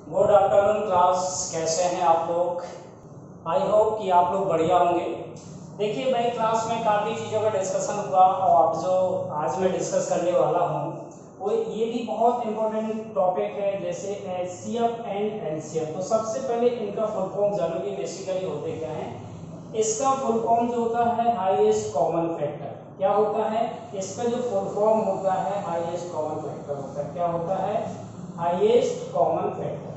Good afternoon class, कैसे हैं आप लोग। आई होप कि आप लोग बढ़िया होंगे। देखिए भाई, क्लास में काफ़ी चीज़ों का डिस्कशन हुआ और अब जो आज मैं डिस्कस करने वाला हूँ वो ये भी बहुत इंपॉर्टेंट टॉपिक है, जैसे एचसीएफ एंड एलसीएम। तो सबसे पहले इनका फुल फॉर्म जानोगे बेसिकली होते क्या है। इसका फुल फॉर्म जो होता है हाईएस्ट कॉमन फैक्टर। क्या होता है इसका जो फुल फॉर्म होता है? हाईएस्ट कॉमन फैक्टर होता है। क्या होता है? Highest common factor.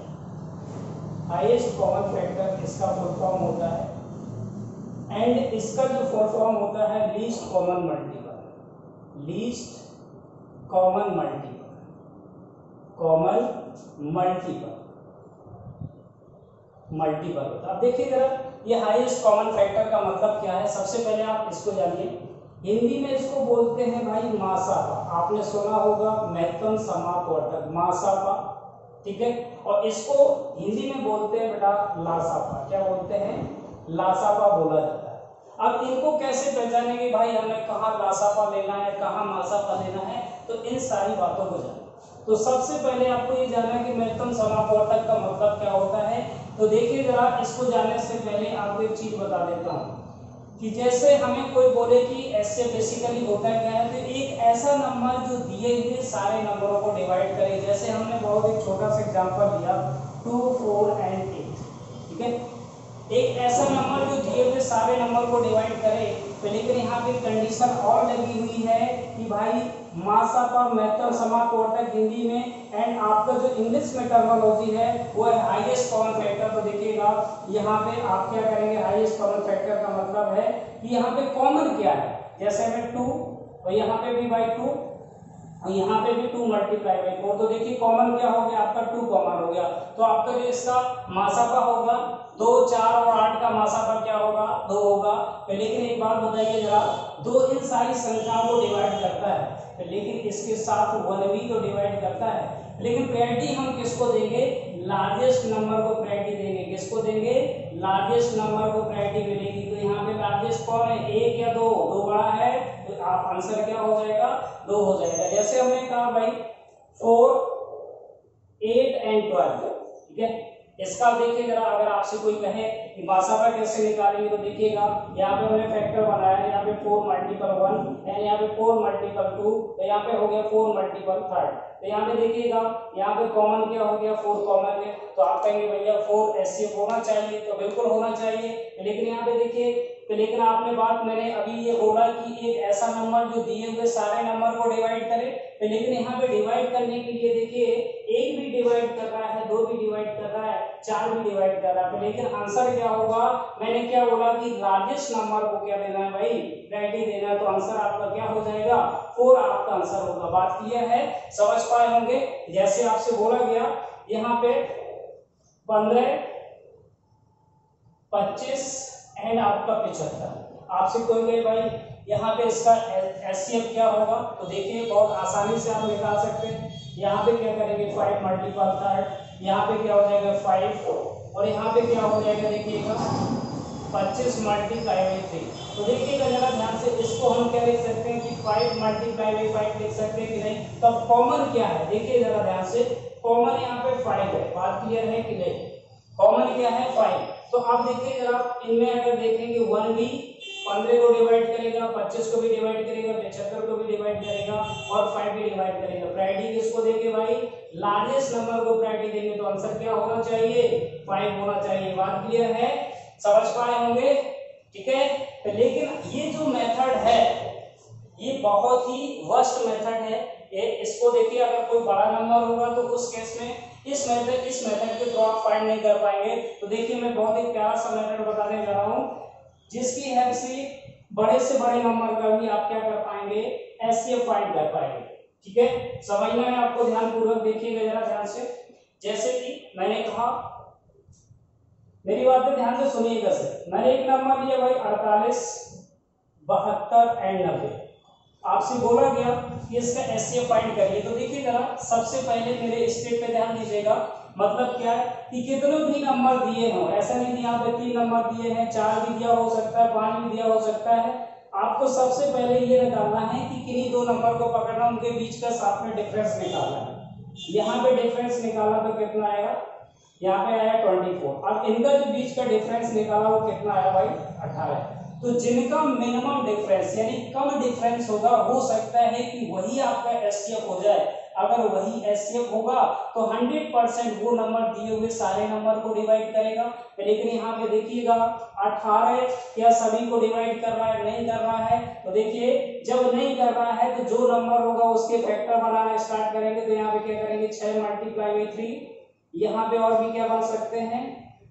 Highest common factor इसका फुल फॉर्म होता है। एंड इसका जो फुल फॉर्म होता है least common multiple. Least common multiple. Common multiple multiple होता है। अब देखिए जरा, ये हाईएस्ट कॉमन फैक्टर का मतलब क्या है। सबसे पहले आप इसको जानिए। हिंदी में इसको बोलते हैं भाई मासापा। आपने सुना होगा महत्तम समापवर्तक मासापा, ठीक है। और इसको हिंदी में बोलते हैं बेटा लासापा। क्या बोलते हैं? लासापा बोला जाता है। अब इनको कैसे पहचानेंगे भाई, हमें कहाँ लासापा लेना है, कहाँ मासापा लेना है, तो इन सारी बातों को जाना। तो सबसे पहले आपको ये जानना है कि महत्तम समापवर्तक का मतलब क्या होता है। तो देखिए जरा, इसको जानने से पहले आपको एक चीज बता देता हूँ कि जैसे हमें कोई बोले कि ऐसे बेसिकली होता क्या है, तो एक ऐसा नंबर जो दिए हुए सारे नंबरों को डिवाइड करे। जैसे हमने बहुत एक छोटा सा एग्जांपल दिया 2, 4 एंड 8, ठीक है। एक ऐसा नंबर जो दिए हुए सारे नंबर को डिवाइड करे। तो लेकिन यहाँ पे कंडीशन और लगी हुई है कि भाई मासापा महत्तम समापवर्तक हिंदी में, एंड आपका जो इंग्लिश में टर्मिनोलॉजी है वो है हाईएस्ट कॉमन फैक्टर। तो देखिएगा यहाँ पे आप क्या करेंगे, हाईएस्ट कॉमन फैक्टर का मतलब है कि यहाँ पे कॉमन क्या है। जैसे में 2 और यहाँ पे भी बाई 2 और यहाँ पे भी 2 मल्टीप्लाई बाई 4। तो देखिए कॉमन क्या हो गया आपका, 2 कॉमन हो गया। तो आपका जो इसका मासापा होगा 2, 4 और 8 का मासापा क्या होगा? 2 होगा। तो लेकिन एक बात बताइए जरा, 2 इन सारी संख्याओं को डिवाइड करता है, तो लेकिन इसके साथ 1 भी तो डिवाइड करता है। लेकिन प्रायोरिटी हम किसको देंगे? लार्जेस्ट नंबर को प्रायोरिटी देंगे। किसको देंगे? लार्जेस्ट नंबर को प्रायोरिटी मिलेगी। तो यहाँ पे लार्जेस्ट कौन है, 1 या 2? 2 बड़ा है, तो आप आंसर क्या हो जाएगा? 2 हो जाएगा। जैसे हमने कहा भाई 4, 8 एंड 12, ठीक है। इसका देखिए जरा, अगर आपसे कोई कहे कि मासापा कैसे निकालेंगे, तो देखिएगा यहाँ पे हमने फैक्टर बनाया। यहाँ पे 4 मल्टीपल 1 एंड यहाँ पे 4 मल्टीपल 2, तो यहाँ पे हो गया 4 मल्टीपल 3। तो यहाँ पे देखिएगा, यहाँ पे कॉमन क्या हो गया? 4 कॉमन है। तो आप कहेंगे भैया 4 एचसीएफ होना चाहिए, तो बिल्कुल होना चाहिए। लेकिन यहाँ पे देखिए, तो लेकिन आपने बात मैंने अभी ये बोला कि एक ऐसा नंबर जो दिए हुए सारे नंबर को डिवाइड करे। तो लेकिन यहाँ पे डिवाइड करने के लिए देखिए, 1 भी डिवाइड कर रहा है, 2 भी डिवाइड कर रहा है, 4 भी डिवाइड कर रहा है। तो लेकिन आंसर क्या होगा? मैंने क्या बोला कि लार्जेस्ट नंबर को क्या देना है भाई? प्रायोरिटी देना है। तो आंसर आपका क्या हो जाएगा? 4 आपका आंसर होगा। बात क्लियर है, समझ पाए होंगे। जैसे आपसे बोला गया यहाँ पे 15, 25 एंड आपका 75। आपसे कोई कहे भाई यहाँ पे इसका एचसीएफ क्या होगा, तो देखिए बहुत आसानी से आप निकाल सकते हैं। यहाँ पे क्या करेंगे? 5 मल्टीपल 3, यहाँ पे क्या हो जाएगा? 5, और यहाँ पे क्या हो जाएगा? देखिएगा 25 मल्टीप्लाई बाई 3। तो देखिएगा जरा ध्यान से, इसको हम क्या लिख सकते हैं कि 5 मल्टीप्लाई बाई 5 लिख सकते हैं कि नहीं। तो अब कॉमन क्या है, देखिए जरा ध्यान से, कॉमन यहाँ पे 5 है। बात क्लियर है कि नहीं? कॉमन क्या है? 5। तो आप देखिए जरा, इनमें अगर देखेंगे 1 भी 15 को डिवाइड करेगा, 25 को भी डिवाइड करेगा, 75 को भी डिवाइड करेगा और 5 भी डिवाइड करेगा। प्रायोरिटी किसको देंगे भाई? लार्जेस्ट नंबर को प्रायोरिटी देंगे। तो आंसर क्या होना चाहिए? 5 होना चाहिए। बात क्लियर है, समझ पाए होंगे, ठीक है। तो लेकिन ये जो मेथड है ये बहुत ही वर्स्ट मेथड है। ये इसको देखिए, अगर कोई बड़ा नंबर होगा तो उस केस में इस मेथड के थ्रू आप फाइंड नहीं कर पाएंगे। तो देखिए मैं बहुत ही प्यारा सा मेथड बताने जा रहा हूँ, जिसकी हेल्प से बड़े से बड़े नंबर का भी आप क्या कर पाएंगे? एचसीएफ फाइंड कर पाएंगे, ठीक है। समझना है आपको, ध्यान पूर्वक देखिएगा जरा ध्यान से। जैसे कि मैंने कहा, मेरी बात पे ध्यान से सुनिएगा सर। मैंने एक नंबर लिया भाई 48, 72 एंड 90। आपसे बोला गया कि इसका एचसीएफ फाइंड करिए। तो देखिए जरा, सबसे पहले मेरे स्टेप पे ध्यान दीजिएगा। मतलब क्या है कि कितने भी नंबर दिए हो, ऐसा नहीं कि यहाँ पे 3 नंबर दिए हैं, 4 भी दिया हो सकता है, 5 भी दिया हो सकता है। आपको सबसे पहले ये निकालना है कि किन्हीं 2 नंबर को पकड़ना, उनके बीच का साथ में डिफरेंस निकालना है। यहाँ पे डिफरेंस निकाला तो कितना आएगा? यहाँ पे आया 24। अब इनका जो बीच का डिफरेंस निकाला वो कितना आया भाई 18। तो जिनका मिनिमम डिफरेंस यानी कम डिफरेंस होगा, हो सकता है कि वही आपका एचसीएफ हो जाए। अगर वही एचसीएफ होगा तो 100% वो नंबर दिए हुए सारे नंबर को डिवाइड करेगा। लेकिन यहाँ पे देखिएगा 18 क्या सभी को डिवाइड कर रहा है? नहीं कर रहा है। तो देखिए जब नहीं कर रहा है तो जो नंबर होगा उसके फैक्टर बनाना स्टार्ट करेंगे। तो यहाँ पे क्या करेंगे 6 × 3, यहाँ पे और भी क्या बन सकते हैं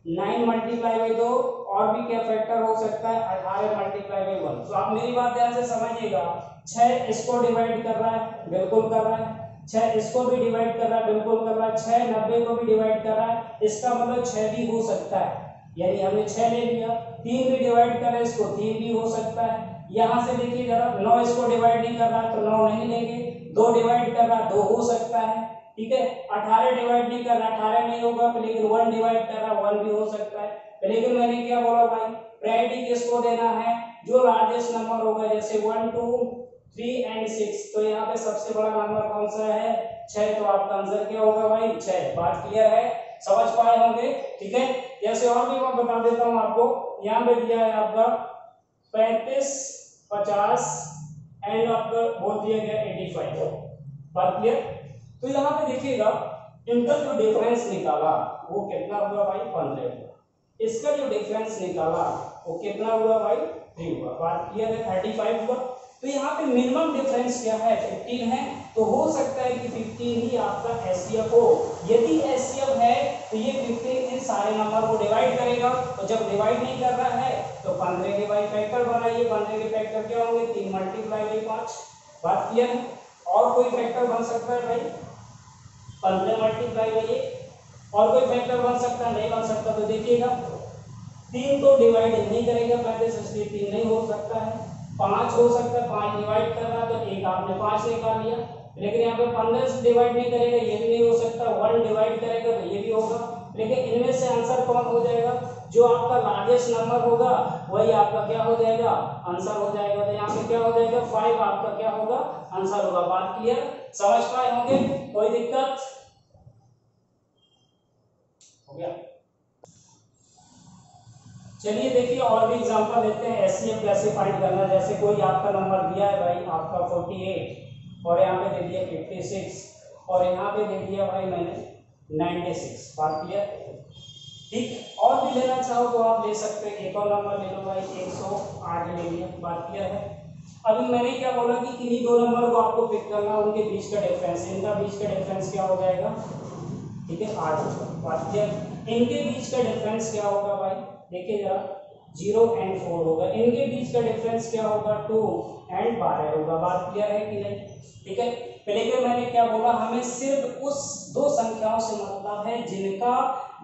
9 × 2, और भी क्या फैक्टर हो सकता है 18 × 1। तो आप मेरी बात ध्यान से समझिएगा। 6 इसको डिवाइड कर रहा है, बिल्कुल कर रहा है। 6 इसको भी डिवाइड कर रहा है, बिल्कुल कर रहा है। 6 90 को भी डिवाइड कर रहा है, इसका मतलब 6 भी हो सकता है। यानी हमने 6 ले लिया। 3 भी डिवाइड कर रहा है इसको, 3 भी हो सकता है। यहाँ से देखिए जरा 9 इसको डिवाइड नहीं कर रहा है तो 9 नहीं लेंगे। 2 डिवाइड कर रहा है 2 हो सकता है, ठीक है। 18 डिवाइड नहीं कर रहा, 18 नहीं होगा, लेकिन 1 डिवाइड कर रहा 1 भी हो सकता है। लेकिन मैंने क्या बोला भाई, प्रायोरिटी किसको देना है? जो लार्जेस्ट नंबर होगा, जैसे 1 2 3 एंड 6। तो यहाँ पे सबसे बड़ा नंबर कौन सा है? 6। तो आपका आंसर क्या होगा भाई 6। बात क्लियर है, समझ पाए होंगे, ठीक है। जैसे और भी मैं बता देता हूँ आपको। यहाँ पे दिया है आपका 35 50 एंड आपका बोल दिया गया 85। बात क्लियर। तो यहाँ पे देखिएगा इनका जो डिफरेंस निकाला वो कितना हुआ भाई 15 हुआ। इसका जो डिफरेंस निकाला वो कितना हुआ भाई 3 हुआ। बात क्लियर है, 35 हुआ। तो यहाँ पे मिनिमम डिफरेंस क्या है 15 है। तो हो सकता है कि 15 ही आपका एचसीएफ हो। यदि एचसीएफ है तो ये 15 इन सारे नंबर को डिवाइड करेगा। तो जब डिवाइड नहीं कर रहा है तो 15 के भाई फैक्टर बनाइए। 15 के फैक्टर क्या होंगे 3 × 5। बात क्लियर है। और कोई फैक्टर बन सकता है भाई 15 × 1। और कोई फैक्टर बन सकता है? नहीं बन सकता। तो देखिएगा 3 तो डिवाइड नहीं करेगा 35, इसलिए 3 नहीं हो सकता है। 5 हो सकता है, 5 डिवाइड कर रहा है तो एक आपने 5 निकाल लिया। लेकिन यहाँ पे 15 से डिवाइड नहीं करेगा, ये भी नहीं हो सकता। 1 डिवाइड करेगा तो ये भी होगा। लेकिन इनमें से आंसर कौन हो जाएगा? जो आपका लार्जेस्ट नंबर होगा वही आपका क्या हो जाएगा आंसर हो जाएगा। तो यहाँ पे क्या हो जाएगा 5 आपका क्या होगा आंसर होगा। बात क्लियर, समझ पाए होंगे? कोई दिक्कत हो गया? चलिए देखिए और भी एग्जांपल लेते हैं एचसीएफ कैसे फाइंड करना। जैसे कोई आपका नंबर दिया है भाई आपका 48 और यहाँ पे दे दिया 56 और यहाँ पे दे दिया भाई मैंने 96। बात क्लियर, ठीक। और भी लेना चाहो तो आप ले सकते हैं। एक और नंबर ले लो भाई 108 ले लिया। बात क्लियर है। अभी मैंने क्या बोला कि किन्हीं दो नंबर को आपको पिक करना, उनके बीच का डिफरेंस। इनका बीच का डिफरेंस क्या हो जाएगा, ठीक है 8। बात क्लियर। इनके बीच का डिफरेंस क्या होगा भाई देखिए जरा 0 और 4 होगा। इनके बीच का डिफरेंस क्या होगा 2 और 12 होगा। बात क्लियर है कि नहीं, ठीक है। लेकिन मैंने क्या बोला हमें सिर्फ उस दो संख्याओं से मतलब है जिनका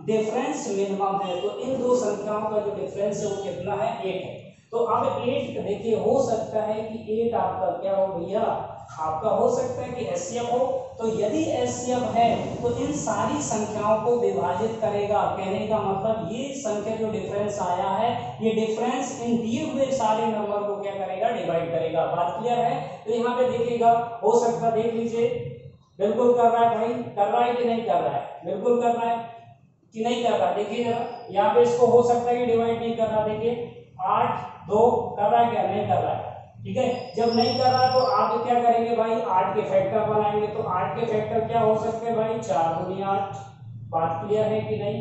डिफरेंस मिनिमम है। तो इन दो संख्याओं का जो डिफरेंस है वो कितना है 8 है। तो अब 8 देखिए हो सकता है कि 8 आपका क्या हो भैया आपका हो सकता है कि एचसीएफ हो। तो यदि एचसीएफ है तो इन सारी संख्याओं को विभाजित करेगा। कहने का मतलब ये संख्या जो डिफरेंस आया है ये डिफरेंस इन दिए हुए सारे नंबर को क्या करेगा डिवाइड करेगा। बात क्लियर है। तो यहाँ पे देखिएगा हो सकता है देख लीजिए बिल्कुल कर रहा है भाई, कर रहा है कि नहीं कर रहा है, बिल्कुल कर रहा है कि नहीं कर रहा। देखिए जरा यहाँ पे इसको हो सकता है कि डिवाइड नहीं कर रहा। देखिए 8 2 कर रहा है क्या, नहीं कर रहा है, ठीक है। जब नहीं कर रहा तो आप क्या करेंगे भाई 8 के फैक्टर बनाएंगे। तो 8 के फैक्टर क्या हो सकते हैं भाई 4 दूनी 8। बात क्लियर है कि नहीं।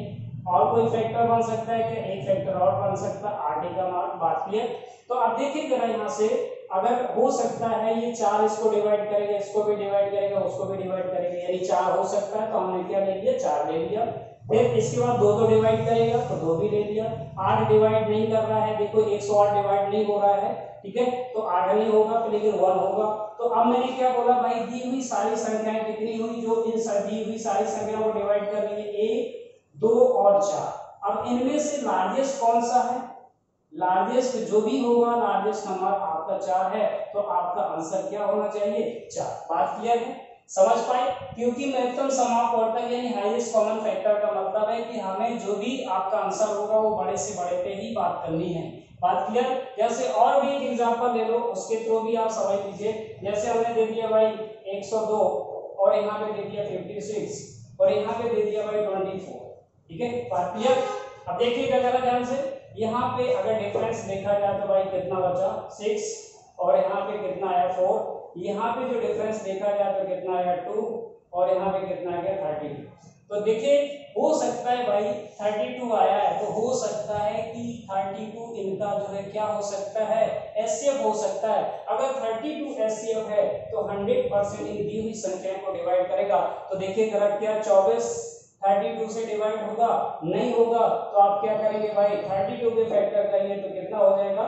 और कोई फैक्टर बन सकता है क्या, एक फैक्टर और बन सकता है 8 एकम 8। बात क्लियर। तो अब देखिए जरा यहाँ से अगर हो सकता है ये 4 इसको डिवाइड करेगा, इसको भी डिवाइड करेगा, उसको भी डिवाइड करेगा, यानी 4 हो सकता है। तो हमने क्या ले लिया 4 ले लिया। फिर इसके बाद 2 डिवाइड करेगा तो 2 भी ले लिया। 8 डिवाइड नहीं कर रहा है, देखो 108 डिवाइड नहीं हो रहा है, ठीक है। तो 8 नहीं होगा लेकिन 1 होगा। तो अब मैंने क्या बोला भाई दी हुई सारी संख्याएं कितनी हुई, जो इन दी हुई सारी संख्याओं को डिवाइड कर रही है 1 2 और 4। अब इनमें से लार्जेस्ट कौन सा है, लार्जेस्ट जो भी होगा लार्जेस्ट नंबर आपका 4 है। तो आपका आंसर क्या होना चाहिए 4। बात क्लियर है, समझ पाए। क्योंकि मैक्सिमम सम ऑफ ऑर्डर यानी हाईएस्ट कॉमन फैक्टर का मतलब है कि हमें जो भी आपका आंसर होगा वो बड़े से बड़े पे ही बात करनी है। बात क्लियर। जैसे और भी एक एग्जांपल ले लो उसके थ्रू भी आप समझ लीजिए। जैसे हमने दे दिया भाई 102 और यहाँ पे दे दिया 56 और यहाँ पे दे दिया भाई 24। ठीक है, बात क्लियर। अब देखिएगा जरा ध्यान से, यहाँ पे अगर डिफरेंस देखा जाए तो भाई कितना बचा 6 और यहाँ पे कितना आया 4, यहाँ पे जो डिफरेंस देखा जाए तो कितना आया 2 और यहाँ पे कितना आ गया 32। तो देखिए हो सकता है भाई 32 आया है तो हो सकता है कि 32 इनका जो है क्या हो सकता है एचसीएफ हो सकता है। अगर 32 एचसीएफ है तो 100% इन दी हुई संख्या को डिवाइड करेगा। तो देखिए जरा क्या 24 32 से डिवाइड होगा? नहीं होगा। तो आप क्या करेंगे भाई 32 के फैक्टर करेंगे तो कितना हो जाएगा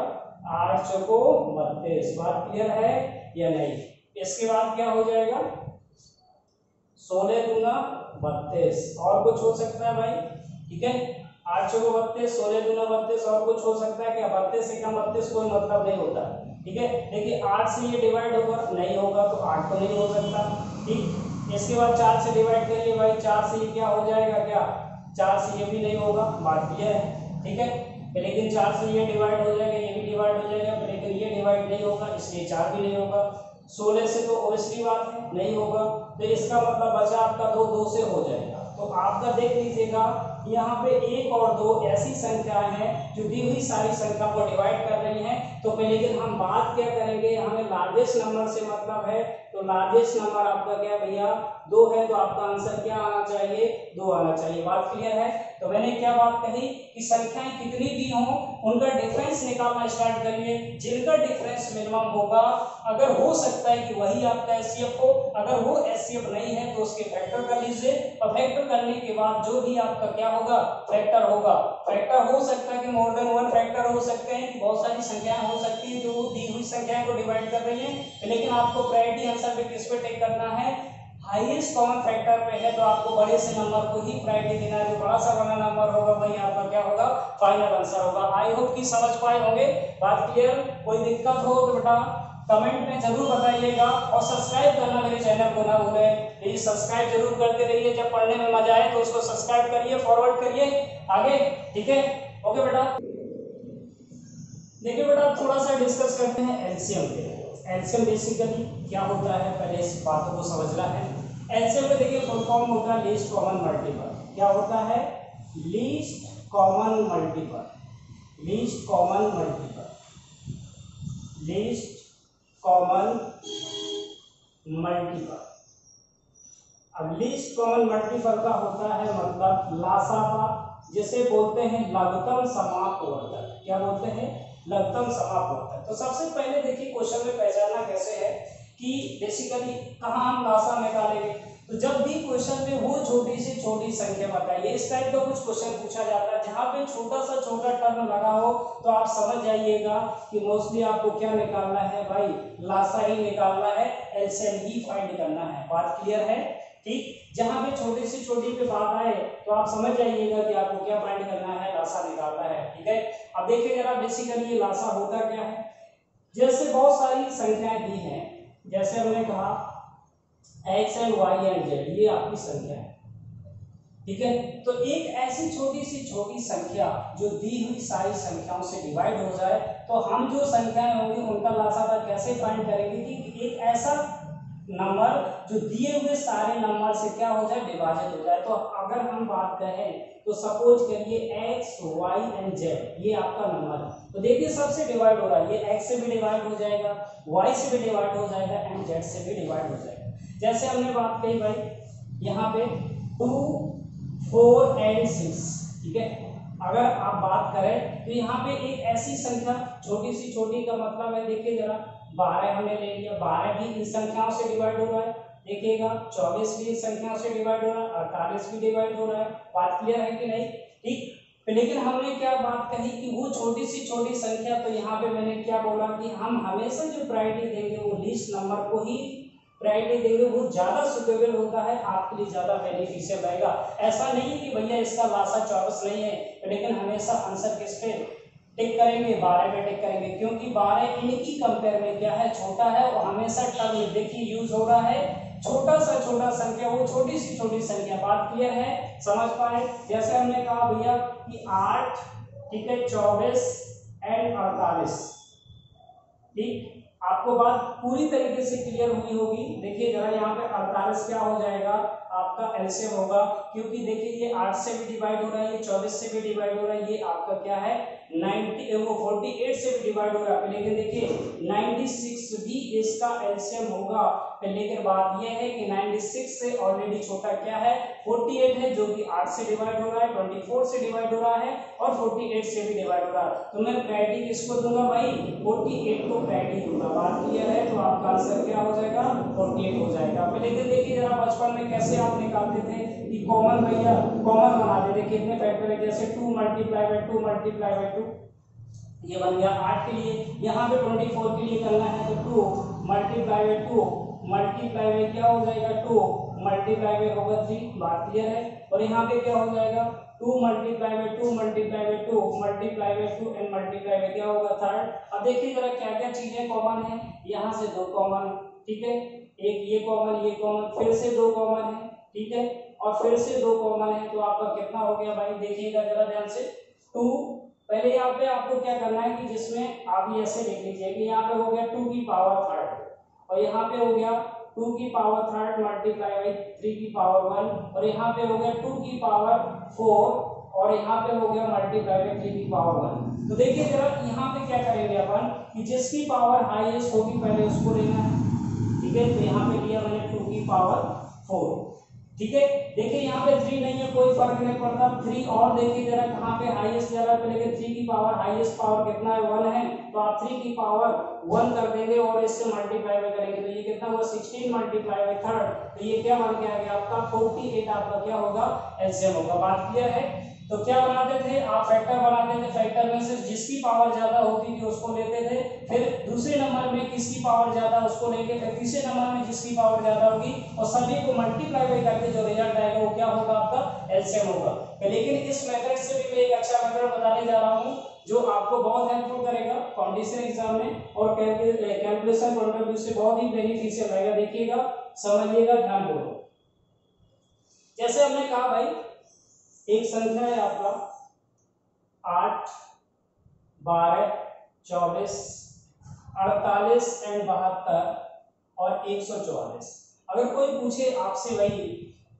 8 चौको 32। बात क्लियर है या नहीं? इसके बाद क्या हो जाएगा 16 दूना 32। और कुछ हो सकता है भाई? ठीक है, 8 चौको 32, 16 दूना 32। और कुछ हो सकता है क्या? 32 से कम 32 कोई मतलब नहीं होता। ठीक है, देखिए 8 से ये डिवाइड होगा? नहीं होगा, तो 8 तो नहीं हो सकता। ठीक, इसके बाद 4 से डिवाइड करिए भाई, 4 से ये क्या हो जाएगा क्या? 4 से ये भी नहीं होगा। बात क्लियर है? ठीक है, लेकिन 4 से ये डिवाइड हो जाएगा, ये भी डिवाइड हो जाएगा, लेकिन ये डिवाइड नहीं होगा, इसलिए 4 भी नहीं होगा। 16 से तो ओब्वियसली बात है नहीं होगा, तो इसका मतलब बचा आपका 2, 2 से हो जाएगा। तो आपका देख लीजिएगा यहाँ पे 1 और 2 ऐसी संख्याएं हैं जो दी हुई सारी संख्या को डिवाइड कर रही हैं। तो लेकिन हम बात क्या करेंगे, हमें लार्जेस्ट नंबर से मतलब है, तो लार्जेस्ट नंबर आपका क्या भैया 2 है, तो आपका आंसर क्या आना चाहिए 2 आना चाहिए। बात क्लियर है? तो मैंने क्या बात कही कि संख्याएं कितनी भी हों उनका डिफरेंस निकालना स्टार्ट करिए। जिनका डिफरेंस मिनिमम होगा, अगर हो सकता है कि वही आपका एचसीएफ हो, अगर वो एचसीएफ नहीं है तो उसके फैक्टर कर लीजिए, और फैक्टर करने के बाद जो भी आपका क्या होगा फैक्टर होगा। फैक्टर हो सकता है कि मोर देन 1 फैक्टर हो सकते हैं, कि बहुत सारी संख्याएं हो सकती है जो दी हुई संख्याएं को डिवाइड कर रही हैं, लेकिन आपको प्रायोरिटी आंसर पे किस पे टेक करना है? हाईएस्ट कॉमन फैक्टर पे है, तो आपको बड़े से नंबर को ही प्रायोरिटी देना है। जो बड़ा सा बड़ा नंबर होगा वही आपका क्या होगा फाइनल आंसर होगा। आई होप कि समझ पाए होंगे। बात क्लियर? कोई दिक्कत हो तो बेटा कमेंट में जरूर बताइएगा, और सब्सक्राइब करना मेरे चैनल को ना भूलें। प्लीज सब्सक्राइब जरूर करते रहिए, जब पढ़ने में मजा आए तो उसको सब्सक्राइब करिए, फॉरवर्ड करिए आगे। ठीक है, ओके बेटा। देखिए बेटा थोड़ा सा डिस्कस करते हैं एलसीएम पे। एलसीएम बेसिकली क्या होता है, पहले इस बातों को समझना है। एलसीएम में देखिए फुल फॉर्म होता है लीस्ट कॉमन मल्टीपल। क्या होता है? Least common multiple. Least common multiple. Least common multiple. अब लीस्ट कॉमन मल्टीपल का होता है मतलब लासा का, जिसे बोलते हैं लघुत्तम समापवर्तक। क्या बोलते हैं? लघुत्तम समापवर्तक। तो सबसे पहले देखिए क्वेश्चन में पहचानना कैसे है कि बेसिकली कहाँ हम लासा निकालेंगे। तो जब भी क्वेश्चन में वो छोटी से छोटी संख्या बताइए, इस टाइप का कुछ क्वेश्चन पूछा जाता है जहाँ पे छोटा सा छोटा टर्म लगा हो, तो आप समझ जाइएगा कि मोस्टली आपको क्या निकालना है भाई, लासा ही निकालना है, एलसीएम ही फाइंड करना है। बात क्लियर है? ठीक, जहां पे छोटी से छोटी पे बात आए तो आप समझ जाइएगा कि आपको क्या फाइंड करना है, लासा निकालना है। ठीक है, अब देखिए जरा बेसिकली ये लासा होता क्या है। जैसे बहुत सारी संख्याएं दी हैं, जैसे हमने कहा X and Y and Z, ये आपकी संख्या है। ठीक है, तो एक ऐसी छोटी सी छोटी संख्या जो दी हुई सारी संख्याओं से डिवाइड हो जाए, तो हम जो संख्याएं होंगी उनका लासा कैसे फाइंड करेंगे कि एक ऐसा नंबर जो दिए हुए सारे नंबर से क्या हो जाए, विभाजित हो जाए। तो अगर हम बात करें तो सपोज करिए एक्स वाई एंड जेड, ये आपका नंबर है। तो देखिए सबसे डिवाइड हो रहा है, ये एक्स से भी डिवाइड हो जाएगा, वाई से भी डिवाइड हो जाएगा, एंड जेड से भी डिवाइड हो जाएगा। जैसे हमने बात कही भाई यहाँ पे 2, 4 एंड 6। ठीक है, अगर आप बात करें तो यहाँ पे एक ऐसी संख्या छोटी सी छोटी का मतलब है, देखिए जरा 12 हमने ले लिया, 12 भी इन संख्याओं से डिवाइड हो रहा है। देखिएगा 24 भी इस संख्याओं से डिवाइड हो रहा है, 48 भी डिवाइड हो रहा है। बात क्लियर है कि नहीं? ठीक, लेकिन हमने क्या बात कही कि वो छोटी सी छोटी संख्या, तो यहाँ पे मैंने क्या बोला कि हम हमेशा जो प्रायोरिटी देंगे वो लीस्ट नंबर को ही प्रायोरिटी देंगे, वो ज्यादा सुटेबल होता है, आपके लिए ज्यादा बेनिफिशियल रहेगा। ऐसा नहीं है कि भैया इसका लासा 24 नहीं है, लेकिन हमेशा आंसर किस पे टिक करेंगे, 12 पे टिक करेंगे, क्योंकि 12 इनकी कंपेयर में क्या है, छोटा है, और हमेशा टर्म देखिए यूज हो रहा है छोटा सा छोटा संख्या, वो छोटी सी छोटी संख्या। बात क्लियर है? समझ पाए? जैसे हमने कहा भैया कि 8, ठीक है, 24 एंड 48। ठीक, आपको बात पूरी तरीके से क्लियर हुई होगी। देखिए जरा यहाँ पे 48 क्या हो जाएगा आपका एलसीएम होगा, क्योंकि देखिए ये 8 से भी डिवाइड हो रहा है, ये 24 से भी डिवाइड हो रहा है, ये आपका क्या है 48 से भी डिवाइड हो रहा है, लेकिन देखिए 96 भी इसका एलसीएम होगा। लेकिन बात यह है कि 96 से ऑलरेडी छोटा क्या है 48 है, जो कि 8 से डिवाइड हो रहा है, 24 से डिवाइड हो रहा है और 48 से भी डिवाइड हो रहा है। तो मैं प्रायोरिटी किसको दूंगा भाई 48 को प्रायोरिटी दूंगा। बात क्लियर है, तो आपका आंसर क्या हो जाएगा 48 हो जाएगा। लेकिन देखिए जरा बचपन में कैसे आप निकालते थे कि कॉमन भैया कॉमन बनाते थे, कितने फैक्टर है, जैसे 2 मल्टीप्लाई बाय 2 मल्टीप्लाई बाय 2 ये बन गया 8 के लिए। यहाँ पे 24 के लिए करना है तो 2 मल्टीप्लाई बाय 2 मल्टीप्लाई बाय क्या हो जाएगा 2 मल्टीप्लाई बाय होगा 3। बात क्लियर है। और यहाँ पे क्या हो जाएगा 2 multiply by 2 multiply by 2 multiply by 2 and multiply by क्या होगा 3rd। अब देखिए जरा क्या क्या चीजें कॉमन है, यहाँ से 2 कॉमन है, ठीक है, एक ये कॉमन, फिर से 2 कॉमन है, ठीक है, और फिर से 2 कॉमन है, तो आपका कितना हो गया भाई देखिएगा जरा ध्यान से 2। पहले यहाँ पे आपको क्या करना है कि जिसमें आप ये ऐसे लिख लीजिए कि यहाँ पे हो गया 2 की पावर 3rd और यहाँ पे हो गया 2 की पावर 3rd मल्टीप्लाई बाई 3 की पावर 1 और यहाँ पे हो गया 2 की पावर 4 और यहाँ पे हो गया मल्टीप्लाई बाई 3 की पावर 1। तो देखिए जरा यहाँ पे क्या करेंगे अपन कि जिसकी पावर हाईएस्ट होगी पहले उसको लेना है, ठीक है। तो यहाँ पे लिया मैंने 2 की पावर 4, ठीक है। देखिए यहाँ पे 3 नहीं है, कोई फर्क नहीं पड़ता 3 और देखिए जरा कहाँ पे हाईएस्ट जगह पे, लेकिन 3 की पावर हाईएस्ट पावर कितना है 1 है, तो आप 3 की पावर 1 कर देंगे और इससे मल्टीप्लाई करेंगे तो ये कितना हुआ 16 मल्टीप्लाई बाय 3rd, तो ये क्या बन के आ गया आपका 48 आपका क्या होगा एलसीएम होगा। बात क्लियर है। तो क्या बनाते थे आप फैक्टर बनाते थे, फैक्टर में से जिसकी पावर ज्यादा होती थी उसको लेते थे, फिर दूसरे नंबर में किसकी पावर ज्यादा उसको लेके, फिर तीसरे नंबर में जिसकी पावर ज्यादा होगी और सभी को मल्टीप्लाई करके जो रिजल्ट आएगा वो क्या होगा आपका एलसीएम होगा। लेकिन इस मेथड से भी मैं एक अच्छा मेथड बताने जा रहा हूँ जो आपको बहुत हेल्पफुल करेगा कॉम्पिटिशन एग्जाम में और कैलकुलेशन पॉइंट ऑफ व्यू से बहुत ही बेनिफिशियल रहेगा। देखिएगा समझिएगा ध्यानपूर्वक। जैसे हमने कहा भाई एक संख्या है आपका 8 12 24 48 एंड 72 और 144। अगर कोई पूछे आपसे वही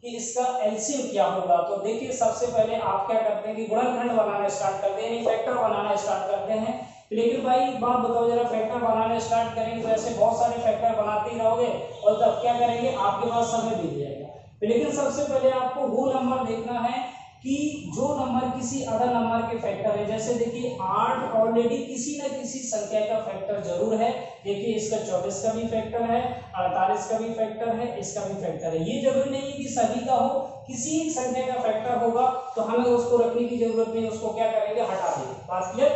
कि इसका एलसीएम क्या होगा, तो देखिए सबसे पहले आप क्या करते हैं कि गुणनखंड बनाना स्टार्ट करते हैं, फैक्टर बनाना स्टार्ट करते हैं। लेकिन भाई एक बात बताओ जरा, फैक्टर बनाना स्टार्ट करेंगे तो ऐसे बहुत सारे फैक्टर बनाते ही रहोगे और तब क्या करेंगे आपके पास समय बीत जाएगा। लेकिन सबसे पहले आपको वो नंबर देखना है कि जो नंबर किसी अदर नंबर के फैक्टर है। जैसे देखिए 8 ऑलरेडी किसी न किसी संख्या का फैक्टर जरूर है। देखिए इसका 24 का भी फैक्टर है, 48 का भी फैक्टर है, इसका भी फैक्टर है। ये जरूरी नहीं है कि सभी का हो, किसी एक संख्या का फैक्टर होगा तो हमें उसको रखने की जरूरत नहीं, उसको क्या करेंगे हटा देंगे। बात क्लियर।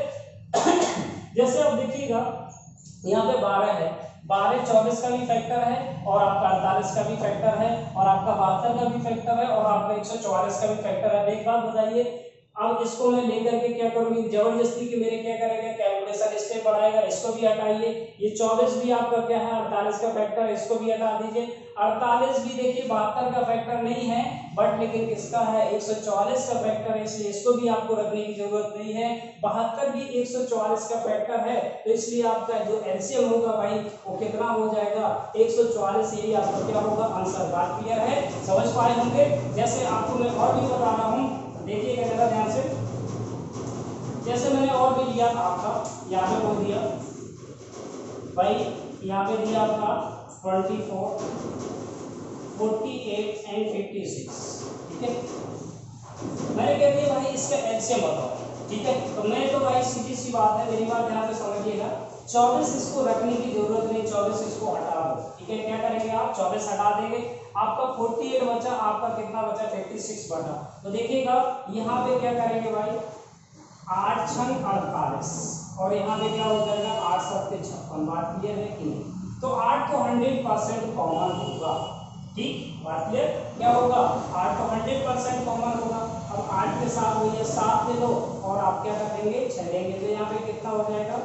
जैसे आप देखिएगा यहाँ पे 12 है, 12 24 का भी फैक्टर है और आपका 48 का भी फैक्टर है और आपका 72 का भी फैक्टर है और आपका 144 का भी फैक्टर है। एक बात बताइए, अब इसको मैं लेकर के क्या करूंगी जबरदस्ती कि मेरे क्या करेंगे कैलकुलेशन स्टेप बढ़ाएगा, इसको भी हटाइए। ये 24 भी आपका क्या है 48 का फैक्टर, इसको भी हटा दीजिए। 48 भी देखिए 72 का फैक्टर नहीं है बट लेकिन किसका है 144 का फैक्टर है, इसलिए इसको भी आपको रखने की जरूरत नहीं है। 72 भी 144 का फैक्टर है, तो इसलिए आपका जो एलसीएम होगा भाई वो कितना हो जाएगा 144। यही आपका क्या होगा आंसर। बात क्लियर है, समझ पाए होंगे। जैसे आपको मैं और भी बता रहा हूँ, देखिएगा जरा ध्यान से। जैसे मैंने और भी लिया आपका यहाँ पे बोल दिया भाई, यहाँ पे दिया आपका 24 48 एंड 56, ठीक है। मैंने कह दिया भाई इसका एलसीएम बताओ, ठीक है। तो मैं तो भाई सीधी सी बात है, मेरी बात ध्यान से समझिएगा। 24 इसको रखने की जरूरत नहीं, 24 इसको हटा दो, ठीक है। क्या करेंगे आप 24 हटा देंगे, आपका 48 बचा, आपका कितना बचा 56 बचा। तो देखिएगा यहाँ पे क्या करेंगे भाई 8 छंग 48 और यहाँ पे क्या हो जाएगा 8 7 56। बात क्लियर है कि नहीं। तो 8 को 100% कॉमन होगा, ठीक। बात क्लियर, क्या होगा 8 को 100% कॉमन होगा। अब 8 के साथ भैया 7 ले लो और आप क्या करेंगे 6 लेंगे, तो यहाँ पे कितना हो जाएगा,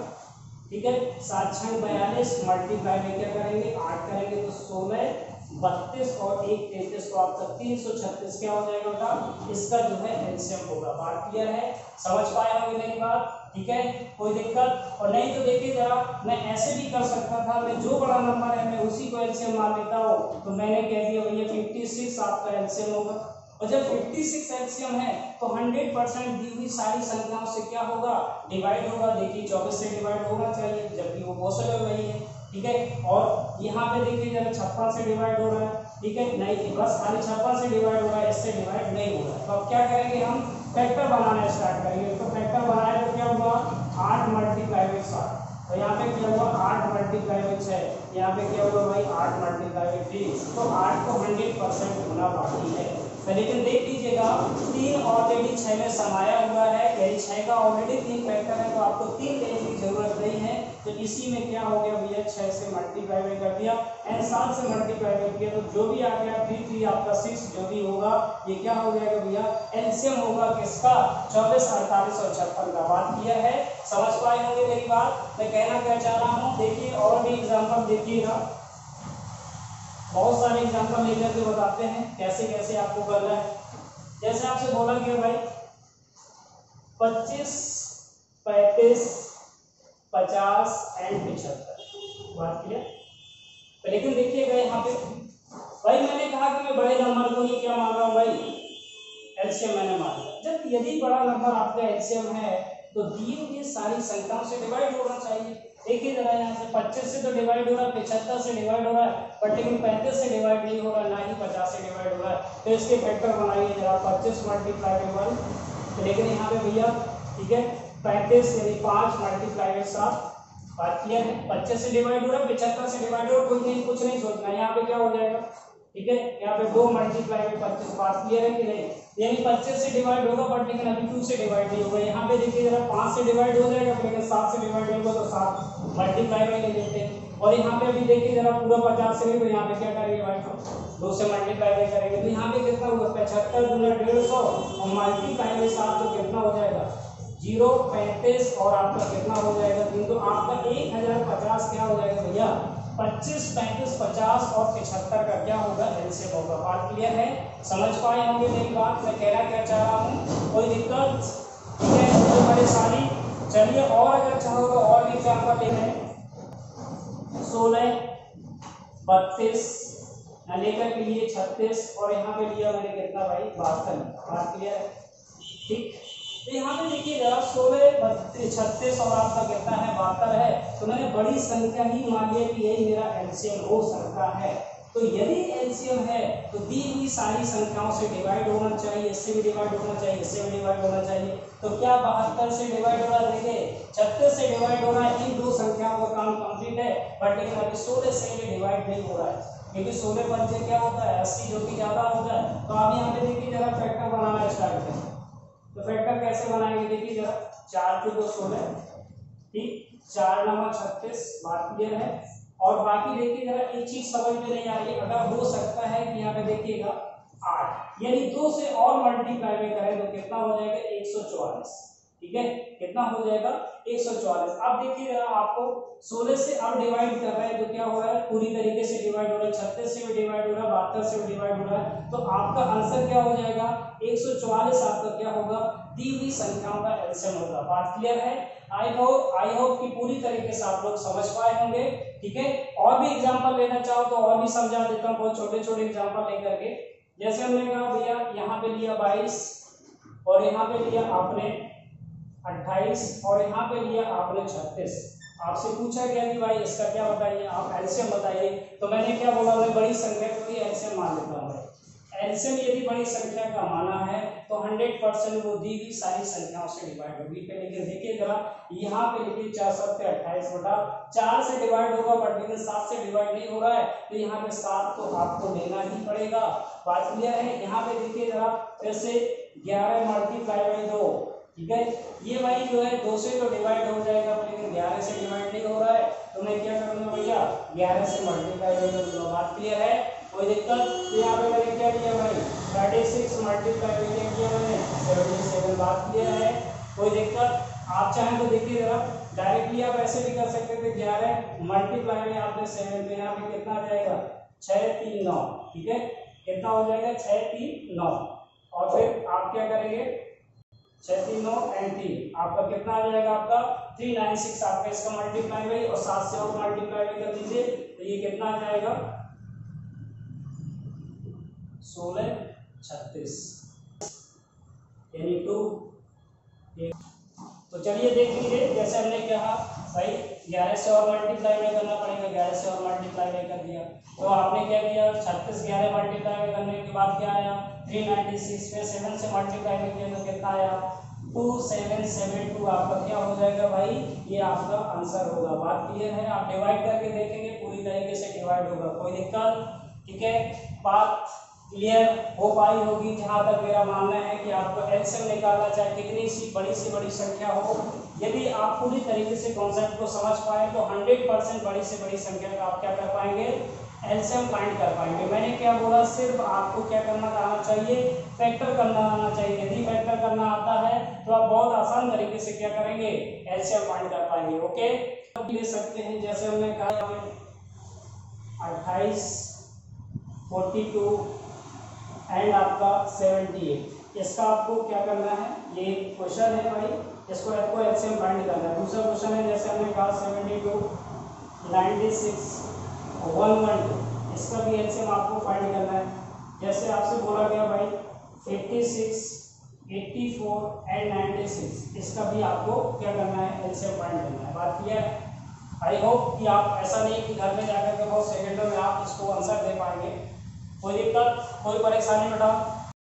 ठीक है। 7 छंग 42 मल्टीप्लाई में क्या करेंगे 8 करेंगे तो 16 32 और 1 33, तो आपका 336 क्या हो जाएगा बेटा इसका जो है एलसीएम होगा। बात क्लियर है, समझ पाए होंगे मेरी बात। ठीक है, कोई दिक्कत। और नहीं तो देखिए जरा मैं ऐसे भी कर सकता था, मैं जो बड़ा नंबर है मैं उसी को एलसीएम मान लेता हूँ। तो मैंने कह दिया भैया 56 आपका एलसीएम होगा। और जब 56 एलसीएम है तो 100% दी हुई सारी संख्याओं से क्या होगा, डिवाइड होगा। देखिए 24 से डिवाइड होना चाहिए, जबकि वो पॉसिबल नहीं है। ठीक है, और यहाँ पे देखिए जरा 56 से डिवाइड हो रहा है। ठीक है, नहीं बस खाली 56 से डिवाइड हो रहा है, इससे डिवाइड नहीं हो रहा है। तो अब क्या करेंगे, हम फैक्टर बनाना स्टार्ट करेंगे। तो फैक्टर बनाए तो क्या हुआ, 8 मल्टीप्लाई बाई 7। तो यहाँ पे क्या हुआ, 8 मल्टीप्लाई बाई 6। यहाँ पे क्या हुआ भाई, 8 मल्टीप्लाई बाई 3। तो 8 को 100% होना बाकी है। तो लेकिन देख लीजिएगा 3 ऑलरेडी 6 में समाया हुआ है, यानी 6 का ऑलरेडी 3 फैक्टर है, तो आपको 3 लेने की जरूरत नहीं है। तो इसी में क्या हो गया भैया, 6 से मल्टीप्लाई कर दिया एंड 7 से मल्टीप्लाई किया, तो जो भी आ गया 3 3 आपका 6 जो भी होगा ये क्या हो जाएगा भैया, एलसीएम होगा किसका, 24, 48 और 56 का। बात किया है, समझ पाए होंगे मेरी बात, मैं कहना क्या चाह रहा हूँ। देखिए और भी एग्जाम्पल देखिएगा, बहुत सारे एग्जाम्पल लेकर के बताते हैं कैसे कैसे आपको करना है। जैसे आपसे बोला गया भाई 25, 35, 50 एंड 75, बात किया। तो लेकिन देखिएगा यहाँ पे भाई मैंने कहा कि मैं बड़े नंबर को ही क्या मान रहा हूँ भाई, एलसीएम मैंने मान लिया। जब यदि बड़ा नंबर आपका एलसीएम है तो दी हुई सारी संख्याओं से डिवाइड होना चाहिए। देखिए जरा यहाँ से 25 से तो डिवाइड हो रहा है, 75 से डिवाइड हो रहा है, बट लेकिन 35 से डिवाइड नहीं हो रहा, ना ही 50 से डिवाइड हो रहा है। तो इसके फैक्टर बनाइए जरा, 25 मल्टीप्लाई बाई 1। लेकिन यहाँ पे भैया ठीक है 35 यानी 5 मल्टीप्लाई बाई 7, बात किया है। 25 से डिवाइड हो रहा है, 75 से डिवाइड हो रहा है, कोई नहीं कुछ नहीं सोचना। यहाँ पे क्या हो जाएगा, ठीक है, यहाँ पे 2 मल्टीप्लाई बाई 25, बात क्लियर है कि नहीं। यानी 25 से डिवाइड होगा बट लेकिन अभी 2 से डिवाइड नहीं होगा। यहाँ पे देखिए जरा 5 से डिवाइड हो जाएगा, लेकिन 7 से डिवाइड होगा तो 7 मल्टीप्लाई बाई ले लेते हैं। और यहाँ पे अभी देखिए जरा पूरा 50 से नहीं, तो यहाँ पे क्या करेंगे भाई, 2 से मल्टीप्लाई बाई करेंगे। तो यहाँ पे कितना होगा, 75 गुना 150 और मल्टीप्लाई बाई 7 तो कितना हो जाएगा 0, 35 और आपका कितना हो जाएगा 3। तो आपका 1050 क्या हो जाएगा भैया, 25, 35, 50 और 75 का क्या होगा, एलसीएम होगा। बात क्लियर है, समझ पाए होंगे मेरी बात, मैं कहना क्या चाह रहा हूँ, कोई दिक्कत, ठीक है, कोई परेशानी। चलिए और अगर चाहो तो और भी एग्जाम्पल ले लें। 16, 32 लेकर के लिए 36 और यहाँ पे लिया मैंने कितना भाई 72। बात क्लियर है, ठीक। तो यहाँ पे देखिए जरा 16, 32, 36 और आपका कितना है 72 है। तो मैंने बड़ी संख्या ही मान लिया कि यही मेरा एलसीएम हो सकता है। तो यदि एलसीएम है तो दी हुई सारी संख्याओं से डिवाइड होना चाहिए, इससे भी डिवाइड होना चाहिए, इससे भी डिवाइड होना चाहिए। तो क्या 72 से डिवाइड हो रहा है, देखिए 36 से डिवाइड हो रहा है, इन दो संख्याओं का काम कंप्लीट है। बट लेकिन अभी 16 से ये डिवाइड नहीं हो रहा है, क्योंकि 16 पंचे क्या होता है 80, जो कि ज्यादा होता है। तो आप यहाँ पे देखिए जरा फैक्टर बनाना स्टार्ट करें। तो फैक्टर कैसे बनाएंगे, देखिए जरा 4 के 2 16, ठीक, 4 9 36, बात क्लियर है। और बाकी देखिए जरा एक चीज समझ में नहीं आ रही, अगर हो सकता है कि यहाँ पे देखिएगा 8 यानी 2 से और मल्टीप्लाई में करें तो कितना हो जाएगा 144, ठीक है, कितना हो जाएगा 144। अब देखिए जरा आपको 16 से अब डिवाइड कर रहे हैं तो क्या हो रहा है, पूरी तरीके से डिवाइड हो रहा है, 36 से भी डिवाइड हो रहा है, 72 से भी डिवाइड हो रहा है। तो आपका आंसर क्या हो जाएगा 144 आपका क्या होगा, दी हुई संख्याओं का एलसीएम होगा। बात क्लियर है, आई होप कि पूरी तरीके से आप लोग समझ पाए होंगे, ठीक है। और भी एग्जांपल लेना चाहो तो और भी समझा देता हूं, बहुत छोटे छोटे एग्जांपल लेकर के। जैसे हमने कहा भैया यहाँ पे लिया 22 और यहाँ पे लिया आपने 28 और यहाँ पे लिया आपने 36। आपसे पूछा गया कि भाई इसका क्या बताइए, आप एलसीएम बताइए। तो मैंने क्या बोला, मैं बड़ी संख्या को ही एलसीएम मान लेता हूँ। एलसीएम यदि बड़ी संख्या का माना है तो 100% वो दी हुई सारी संख्याओं से डिवाइड होगी। लेकिन देखिए जरा यहाँ पे लिखिए 4 7 28 बटा 4 से डिवाइड होगा, बट लेकिन 7 से डिवाइड नहीं हो रहा है, तो यहाँ पे 7 तो आपको लेना ही पड़ेगा। बात क्लियर है। यहाँ पे देखिए जरा जैसे 11 मल्टीप्लाई बाई 2, ठीक है, ये भाई जो है 2 से तो डिवाइड हो जाएगा, लेकिन 11 से डिवाइड नहीं हो रहा है, तो मैं क्या करूंगा भैया 11 से मल्टीप्लाई करूंगा। बात क्लियर है, कोई दिक्कत। तो यहाँ पे मैंने क्या किया भाई 36 मल्टीप्लाई क्या किया मैंने 77। बात क्लियर है, कोई दिक्कत। आप चाहें तो देखिए जरा डायरेक्टली आप ऐसे भी कर सकते थे, 11 मल्टीप्लाई में आपने 7, तो यहाँ पे कितना आ जाएगा 6 3 9, ठीक है, कितना हो जाएगा 6 3 9। और फिर आप क्या करेंगे 6 3 9 एंड 3 आपका कितना आ जाएगा आपका 396 आपका इसका मल्टीप्लाई भाई और 7 से और मल्टीप्लाई कर दीजिए तो ये कितना आ जाएगा 16 36 यानी 2। तो चलिए देख लीजिए जैसे हमने कहा भाई 11 से और मल्टीप्लाई में करना पड़ेगा, 11 से और मल्टीप्लाई में कर दिया तो आपने क्या किया 36 11 मल्टीप्लाई में करने के बाद क्या आया 396 में 7 से मल्टीप्लाई में किया तो कितना आया 2772 आपका क्या हो जाएगा भाई ये आपका आंसर होगा। बात क्लियर है? आप डिवाइड करके देखेंगे पूरी तरीके से डिवाइड होगा, कोई दिक्कत? ठीक है, बात क्लियर हो पाई होगी। जहां तक मेरा मानना है कि आपको एलसीएम निकालना चाहे कितनी सी बड़ी संख्या हो, यदि आप पूरी तरीके से कॉन्सेप्ट को समझ पाए तो 100% बड़ी से बड़ी संख्या का आप क्या कर पाएंगे एलसीएम फाइंड कर पाएंगे। मैंने क्या बोला, सिर्फ आपको क्या करना आना चाहिए फैक्टर करना आना चाहिए। यदि फैक्टर करना आता है तो आप बहुत आसान तरीके से क्या करेंगे एलसीएम फाइंड कर पाएंगे। ओके, अब ले सकते हैं जैसे हमने कहा 28 42 एंड आपका 78, इसका आपको क्या करना है ये क्वेश्चन है भाई, इसको आपको एलसीएम फाइंड करना है। दूसरा क्वेश्चन है जैसे हमने कहा 72 96 112, इसका भी एलसीएम आपको फाइंड करना है। जैसे आपसे बोला गया भाई 86 84 एंड 96, इसका भी आपको क्या करना है एलसीएम फाइंड करना है। बात क्लियर है? आई होप कि आप ऐसा नहीं कि घर में जाकर के बहुत सेकंडों में आप इसको आंसर दे पाएंगे। कोई दिक्कत कोई परेशानी बेटा?